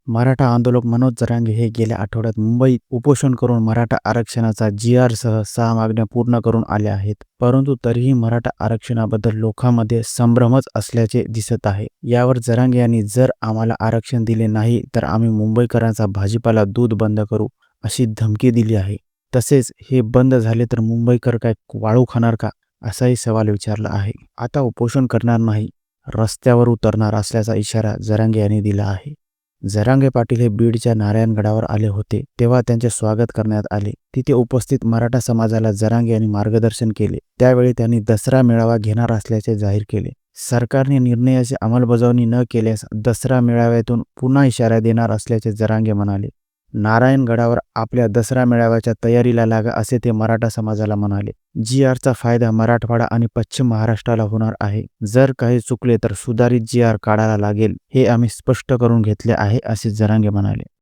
मराठा आंदोलक मनोज जरांगे हे गेल्या आठवड्यात मुंबईत उपोषण करून मराठा आरक्षणाचा जी-आर सह 6 मागण्या पूर्ण करून आले आहेत. परंतु तरीही मराठा आरक्षणाबद्दल लोकांमध्ये संभ्रमच असल्याचे दिसत आहे. यावर जरांगे यांनी जर आम्हाला आरक्षण दिले नाही तर आम्ही मुंबईकरांचा भाजीपाला दूध बंद करू अशी धमकी दिली आहे. तसेच हे बंद झाले तर मुंबईकर काय वाळू खाणार का असाही सवाल विचारला आहे. आता उपोषण करणार नाही, रस्त्यावर उतरणार असल्याचा इशारा जरांगे यांनी दिला आहे. जरांगे पाटील हे बीडच्या नारायणगडावर आले होते तेव्हा त्यांचे स्वागत करण्यात आले. तिथे उपस्थित मराठा समाजाला जरांगे यांनी मार्गदर्शन केले. त्यावेळी त्यांनी दसरा मेळावा घेणार असल्याचे जाहीर केले. सरकारने निर्णयाची अंमलबजावणी न केल्यास दसरा मेळाव्यातून पुन्हा इशारा देणार असल्याचे जरांगे म्हणाले. नारायणगडावर आपल्या दसरा मेळाव्याच्या तयारीला लागा असे ते मराठा समाजाला म्हणाले. जी-आरचा फायदा मराठवाडा आणि पश्चिम महाराष्ट्राला होणार आहे. जर काही चुकले तर सुधारित जी-आर काढायला लागेल हे आम्ही स्पष्ट करून घेतले आहे असे जरांगे म्हणाले.